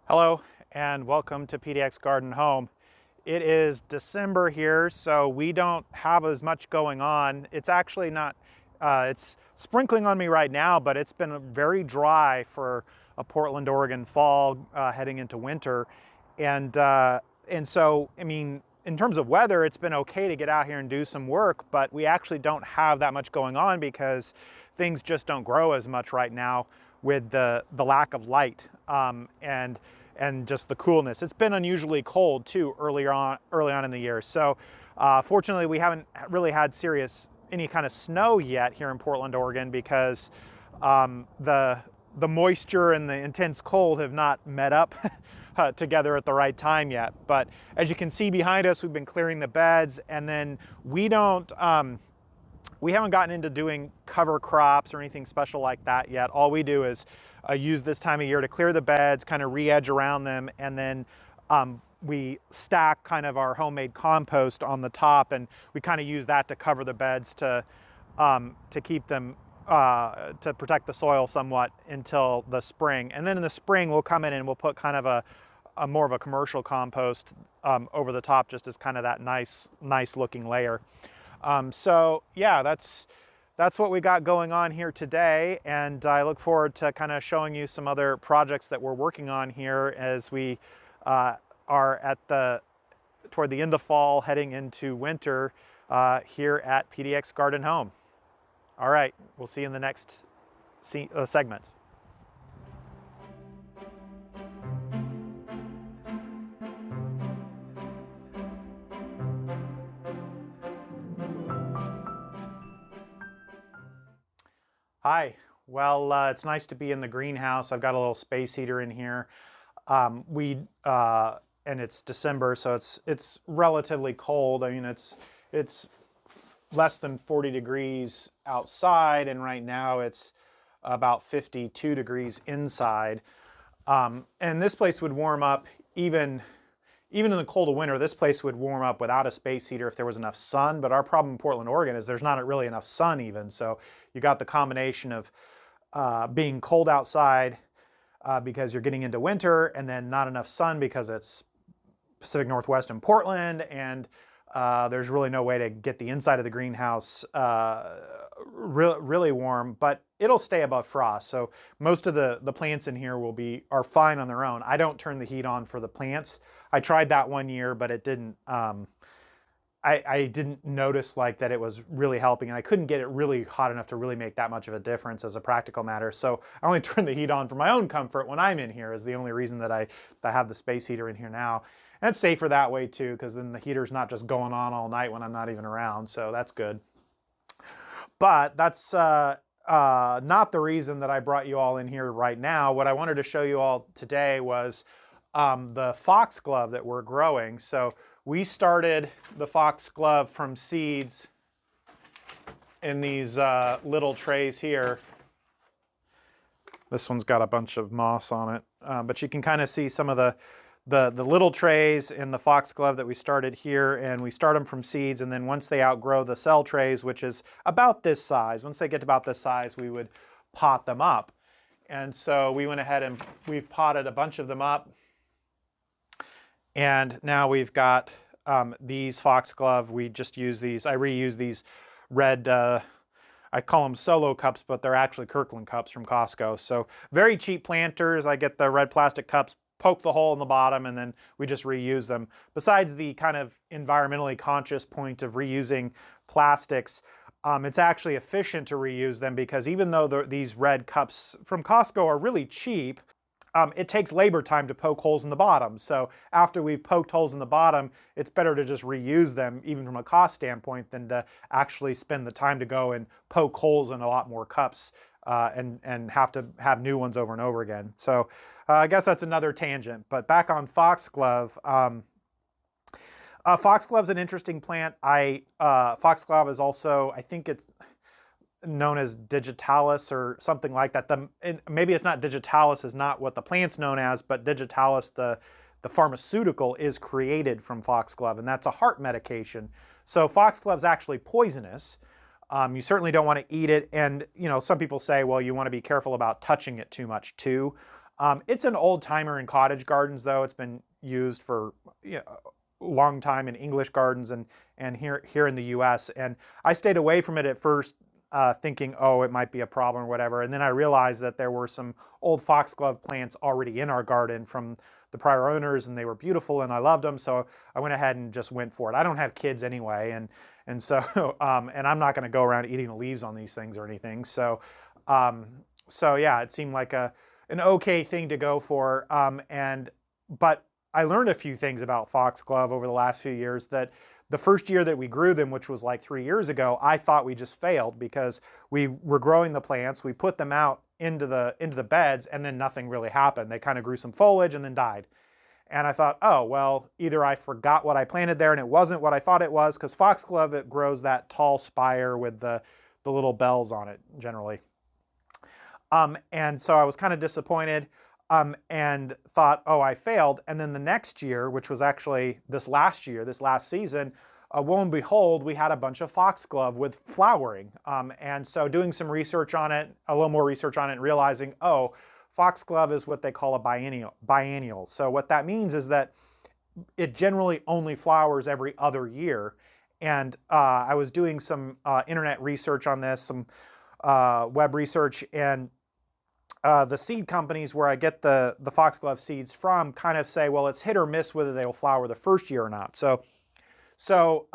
Hello and welcome to PDX Garden Home. It is December here, so we don't have as much going on. It's actually not, it's sprinkling on me right now, but it's been very dry for a Portland, Oregon fall heading into winter. And so, I mean, in terms of weather, it's been okay to get out here and do some work, but we actually don't have that much going on because things just don't grow as much right now with the lack of light and just the coolness. It's been unusually cold too early on in the year. So fortunately, we haven't really had any kind of snow yet here in Portland, Oregon, because the moisture and the intense cold have not met up together at the right time yet. But as you can see behind us, we've been clearing the beds, and then we haven't gotten into doing cover crops or anything special like that yet. All we do is use this time of year to clear the beds, kind of re-edge around them, and then we stack kind of our homemade compost on the top, and we kind of use that to cover the beds to keep them, to protect the soil somewhat until the spring. And then in the spring, we'll come in and we'll put kind of a more of a commercial compost over the top, just as kind of that nice looking layer. So yeah, that's what we got going on here today, and I look forward to kind of showing you some other projects that we're working on here as we are toward the end of fall, heading into winter here at PDX Garden Home. All right, we'll see you in the next segment. Hi, well, it's nice to be in the greenhouse. I've got a little space heater in here. And it's December, so it's relatively cold. I mean, it's less than 40 degrees outside, and right now it's about 52 degrees inside. And this place would warm up even in the cold of winter. This place would warm up without a space heater if there was enough sun, but our problem in Portland, Oregon is there's not really enough sun even. So you got the combination of being cold outside because you're getting into winter, and then not enough sun because it's Pacific Northwest in Portland, and there's really no way to get the inside of the greenhouse really warm, but it'll stay above frost. So most of the plants in here are fine on their own. I don't turn the heat on for the plants. I tried that one year, but it didn't, I didn't notice like that it was really helping, and I couldn't get it really hot enough to really make that much of a difference as a practical matter. So I only turn the heat on for my own comfort when I'm in here, is the only reason that I have the space heater in here now. And it's safer that way too, because then the heater's not just going on all night when I'm not even around, so that's good. But that's not the reason that I brought you all in here right now. What I wanted to show you all today was the foxglove that we're growing. So we started the foxglove from seeds in these little trays here. This one's got a bunch of moss on it, but you can kind of see some of the little trays in the foxglove that we started here, and we start them from seeds, and then once they outgrow the cell trays, which is about this size, once they get to about this size, we would pot them up. And so we went ahead and we've potted a bunch of them up, and now we've got these foxglove. We just use these, I reuse these red, I call them solo cups, but they're actually Kirkland cups from Costco. So very cheap planters. I get the red plastic cups, poke the hole in the bottom, and then we just reuse them. Besides the kind of environmentally conscious point of reusing plastics, it's actually efficient to reuse them, because even though these red cups from Costco are really cheap, it takes labor time to poke holes in the bottom. So after we've poked holes in the bottom, it's better to just reuse them, even from a cost standpoint, than to actually spend the time to go and poke holes in a lot more cups and have to have new ones over and over again. So I guess that's another tangent, but back on foxglove. Foxglove's an interesting plant. Foxglove is also, I think it's known as digitalis or something like that. Maybe it's not, digitalis is not what the plant's known as, but digitalis, the pharmaceutical, is created from foxglove, and that's a heart medication. So foxglove's actually poisonous. You certainly don't want to eat it, and some people say, well, you want to be careful about touching it too much too. It's an old timer in cottage gardens, though. It's been used for a long time in English gardens and here in the U.S. And I stayed away from it at first, thinking, oh, it might be a problem or whatever. And then I realized that there were some old foxglove plants already in our garden from the prior owners, and they were beautiful and I loved them. So I went ahead and just went for it. I don't have kids anyway, and so and I'm not going to go around eating the leaves on these things or anything. So yeah, it seemed like an okay thing to go for. But I learned a few things about foxglove over the last few years. That the first year that we grew them, which was like 3 years ago, I thought we just failed because we were growing the plants, we put them out into the beds, and then nothing really happened. They kind of grew some foliage and then died. And I thought, oh, well, either I forgot what I planted there and it wasn't what I thought it was, because foxglove, it grows that tall spire with the little bells on it generally. And so I was kind of disappointed, and thought, oh, I failed. And then the next year, which was actually this last season, lo and behold, we had a bunch of foxglove with flowering. And so doing some research on it, a little more research on it, and realizing, oh, foxglove is what they call a biennial. So what that means is that it generally only flowers every other year. And I was doing some internet research on this, some web research, and the seed companies where I get the foxglove seeds from kind of say, well, it's hit or miss whether they will flower the first year or not. So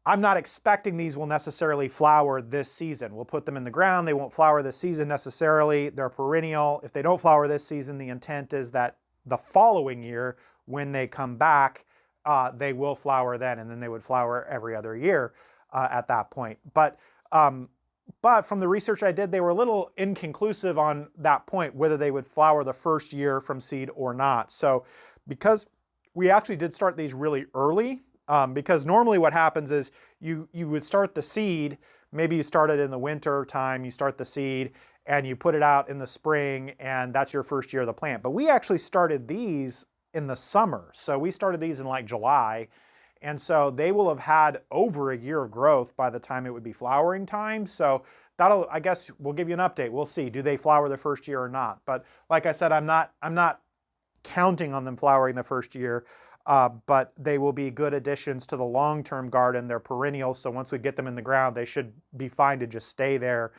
I'm not expecting these will necessarily flower this season. We'll put them in the ground. They won't flower this season necessarily. They're perennial. If they don't flower this season, the intent is that the following year, when they come back, they will flower then, and then they would flower every other year at that point. But from the research I did, they were a little inconclusive on that point, whether they would flower the first year from seed or not. So because we actually did start these really early, because normally what happens is you would start the seed, maybe you start it in the winter time, you start the seed and you put it out in the spring, and that's your first year of the plant. But we actually started these in the summer. So we started these in like July. And so they will have had over a year of growth by the time it would be flowering time. So I guess we'll give you an update. We'll see, do they flower the first year or not? But like I said, I'm not counting on them flowering the first year, but they will be good additions to the long-term garden. They're perennials, so once we get them in the ground, they should be fine to just stay there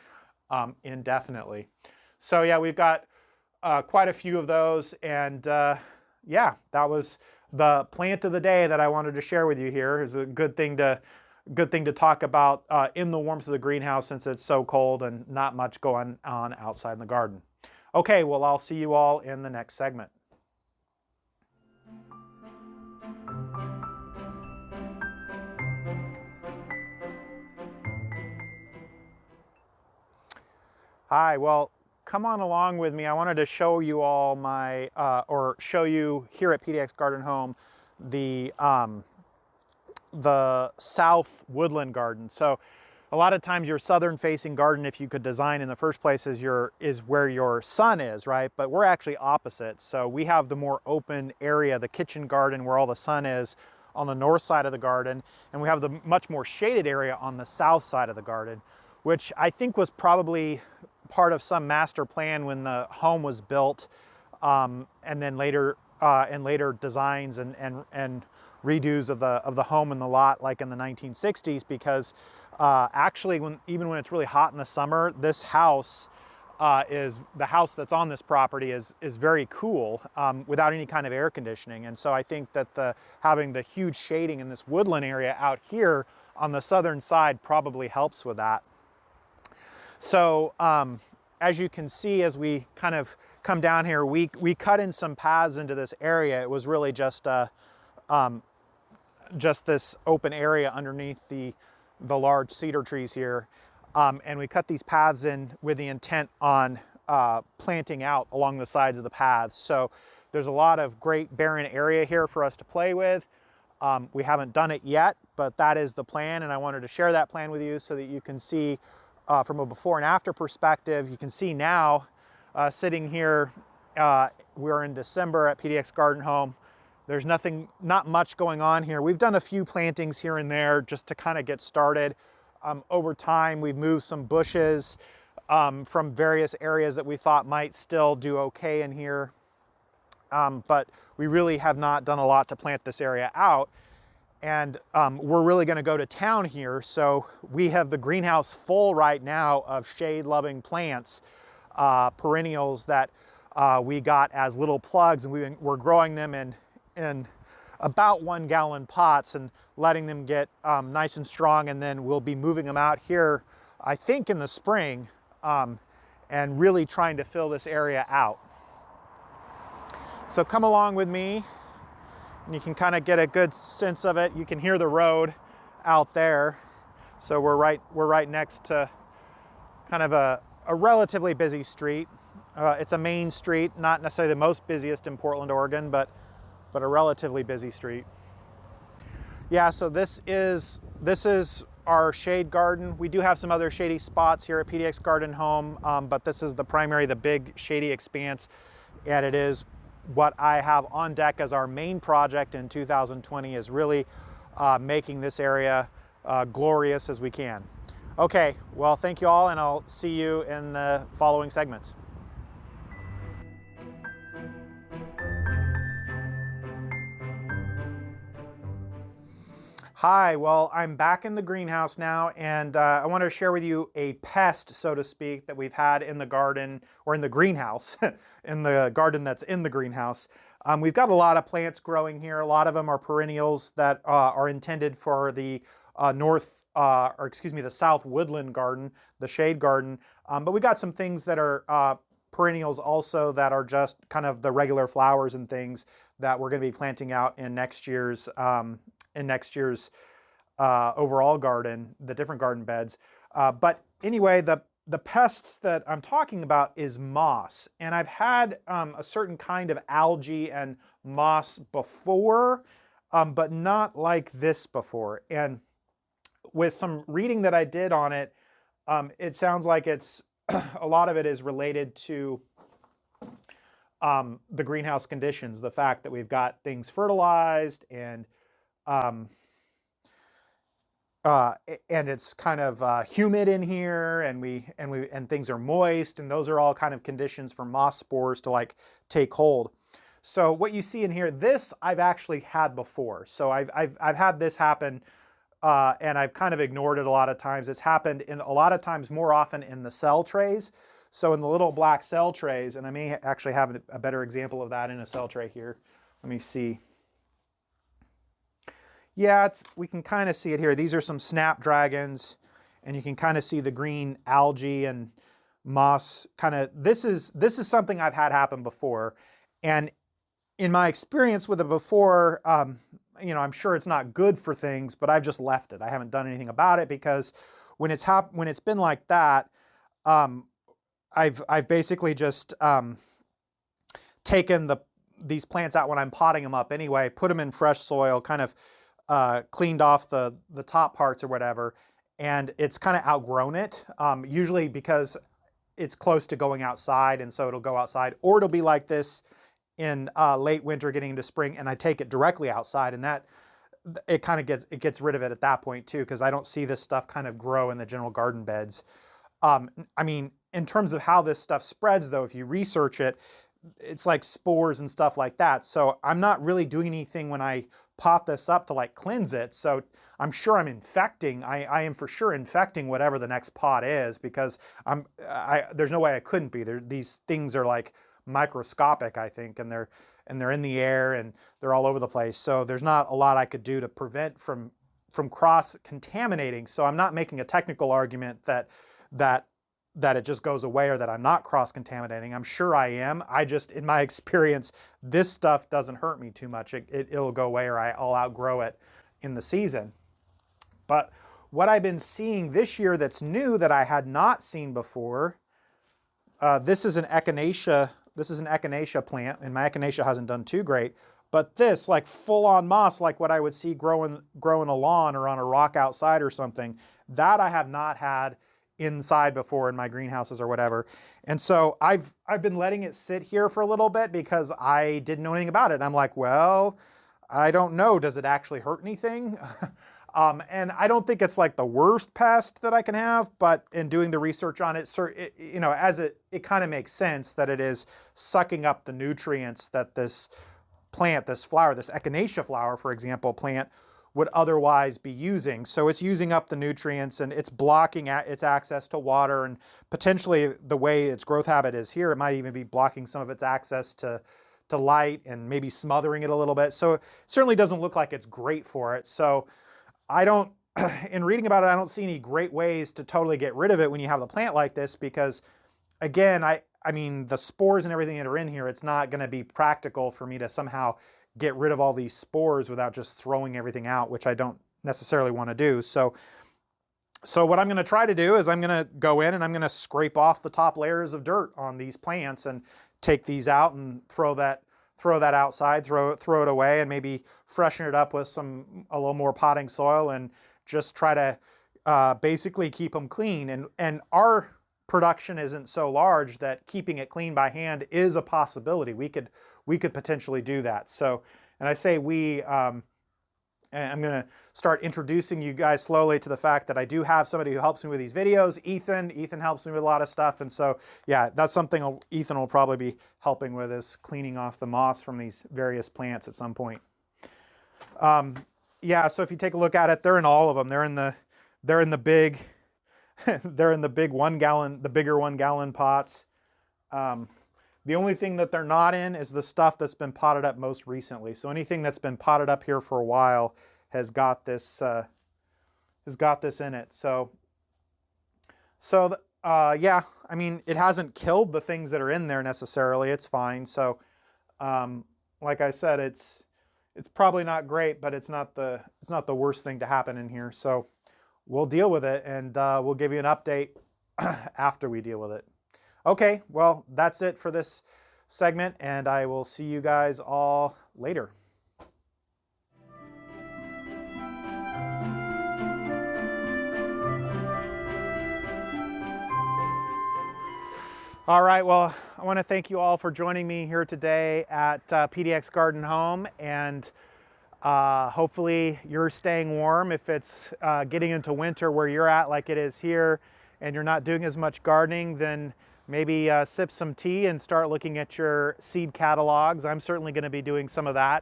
indefinitely. So yeah, we've got quite a few of those, and yeah, that was the plant of the day that I wanted to share with you here. Is a good thing to talk about in the warmth of the greenhouse, since it's so cold and not much going on outside in the garden. Okay, well, I'll see you all in the next segment. Hi, well, come on along with me. I wanted to show you all show you here at PDX Garden Home the south woodland garden. So a lot of times your southern facing garden, if you could design in the first place, is where your sun is, right? But we're actually opposite. So we have the more open area, the kitchen garden where all the sun is, on the north side of the garden, and we have the much more shaded area on the south side of the garden, which I think was probably part of some master plan when the home was built, and then later designs and redos of the home and the lot, like in the 1960s, because actually even when it's really hot in the summer, this house the house that's on this property is very cool without any kind of air conditioning. And so I think that having the huge shading in this woodland area out here on the southern side probably helps with that. So as you can see, as we kind of come down here, we cut in some paths into this area. It was really just this open area underneath the large cedar trees here. And we cut these paths in with the intent on planting out along the sides of the paths. So there's a lot of great barren area here for us to play with. We haven't done it yet, but that is the plan, and I wanted to share that plan with you so that you can see from a before and after perspective. You can see now, sitting here, we're in December at PDX Garden Home. There's not much going on here. We've done a few plantings here and there just to kind of get started. Over time, we've moved some bushes from various areas that we thought might still do okay in here. But we really have not done a lot to plant this area out. And we're really going to go to town here. So we have the greenhouse full right now of shade-loving plants, perennials that we got as little plugs, and we're growing them in about 1 gallon pots and letting them get nice and strong. And then we'll be moving them out here, I think in the spring, and really trying to fill this area out. So come along with me, and you can kind of get a good sense of it. You can hear the road out there. So we're right next to kind of a relatively busy street. It's a main street, not necessarily the most busiest in Portland, Oregon, but a relatively busy street. Yeah, so this is our shade garden. We do have some other shady spots here at PDX Garden Home, but this is the big shady expanse, and it is what I have on deck as our main project in 2020, is really making this area glorious as we can. Okay, well, thank you all, and I'll see you in the following segments. Hi, well, I'm back in the greenhouse now, and I want to share with you a pest, so to speak, that we've had in the garden, or in the greenhouse, in the garden that's in the greenhouse. We've got a lot of plants growing here. A lot of them are perennials that are intended for the the south woodland garden, the shade garden. But we got some things that are perennials also that are just kind of the regular flowers and things that we're going to be planting out in next year's overall garden, the different garden beds. But anyway, the pests that I'm talking about is moss. And I've had a certain kind of algae and moss before, but not like this before. And with some reading that I did on it, it sounds like it's a lot of it is related to the greenhouse conditions, the fact that we've got things fertilized and it's kind of humid in here, and things are moist, and those are all kind of conditions for moss spores to like take hold. So what you see in here, this I've actually had before. So I've had this happen, and I've kind of ignored it a lot of times. It's happened a lot of times more often in the cell trays. So in the little black cell trays, and I may actually have a better example of that in a cell tray here. Let me see. Yeah, we can kind of see it here. These are some snapdragons, and you can kind of see the green algae and moss kind of. This is something I've had happen before, and in my experience with it before, I'm sure it's not good for things, but I've just left it. I haven't done anything about it because when it's been like that, I've basically just taken these plants out when I'm potting them up anyway, put them in fresh soil, kind of cleaned off the top parts or whatever, and it's kind of outgrown it, usually because it's close to going outside, and so it'll go outside, or it'll be like this in late winter getting into spring, and I take it directly outside, and that it kind of gets rid of it at that point too, because I don't see this stuff kind of grow in the general garden beds. I mean, in terms of how this stuff spreads though, if you research it, it's like spores and stuff like that. So I'm not really doing anything when I pot this up to like cleanse it. So I'm sure I'm infecting, I am for sure infecting whatever the next pot is, because there's no way I couldn't be. These things are like microscopic, I think, and they're in the air and they're all over the place. So there's not a lot I could do to prevent from cross-contaminating. So I'm not making a technical argument that it just goes away or that I'm not cross-contaminating. I'm sure I am. I just, in my experience, this stuff doesn't hurt me too much. It'll go away, or I'll outgrow it in the season. But what I've been seeing this year that's new that I had not seen before, this is an echinacea. This is an echinacea plant, and my echinacea hasn't done too great. But this, like full-on moss, like what I would see growing a lawn or on a rock outside or something, that I have not had inside before in my greenhouses or whatever. And so I've been letting it sit here for a little bit because I didn't know anything about it. And I'm like, well, I don't know. Does it actually hurt anything? And I don't think it's like the worst pest that I can have, but in doing the research on it, you know, it kind of makes sense that it is sucking up the nutrients that this plant, this flower, this echinacea flower, for example, plant would otherwise be using. So it's using up the nutrients and it's blocking its access to water, and potentially the way its growth habit is here, it might even be blocking some of its access to light and maybe smothering it a little bit. So it certainly doesn't look like it's great for it. So I don't, in reading about it, I don't see any great ways to totally get rid of it when you have the plant like this, because again, I mean, the spores and everything that are in here, it's not going to be practical for me to somehow get rid of all these spores without just throwing everything out, which I don't necessarily want to do. So what I'm going to try to do is I'm going to go in and I'm going to scrape off the top layers of dirt on these plants and take these out and throw that outside, throw it away, and maybe freshen it up with a little more potting soil, and just try to basically keep them clean. And our production isn't so large that keeping it clean by hand is a possibility. We could potentially do that. So, and I say I'm going to start introducing you guys slowly to the fact that I do have somebody who helps me with these videos. Ethan helps me with a lot of stuff. And so, yeah, that's something Ethan will probably be helping with, is cleaning off the moss from these various plants at some point. Yeah, so if you take a look at it, they're in all of them. They're in the big, they're in the big 1 gallon, the bigger 1 gallon pots. The only thing that they're not in is the stuff that's been potted up most recently. So anything that's been potted up here for a while has got this in it. So yeah, I mean, it hasn't killed the things that are in there necessarily. It's fine. So like I said, it's probably not great, but it's not the worst thing to happen in here. So we'll deal with it, and we'll give you an update after we deal with it. Okay, well, that's it for this segment, and I will see you guys all later. All right, well, I want to thank you all for joining me here today at PDX Garden Home, and hopefully you're staying warm. If it's getting into winter where you're at, like it is here, and you're not doing as much gardening, then maybe sip some tea and start looking at your seed catalogs. I'm certainly going to be doing some of that.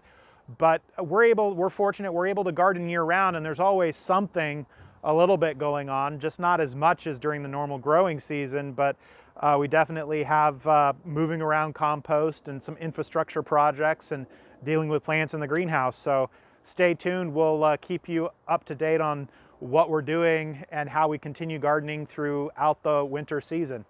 But we're fortunate, we're able to garden year round, and there's always something a little bit going on, just not as much as during the normal growing season. But we definitely have moving around compost and some infrastructure projects and dealing with plants in the greenhouse. So stay tuned. We'll keep you up to date on what we're doing and how we continue gardening throughout the winter season.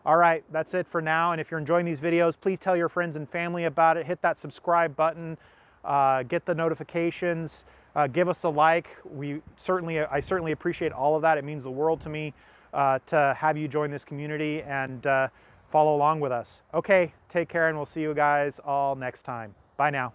All right, that's it for now. And if you're enjoying these videos, please tell your friends and family about it. Hit that subscribe button, get the notifications, give us a like. I certainly appreciate all of that. It means the world to me to have you join this community and follow along with us. Okay, take care, and we'll see you guys all next time. Bye now.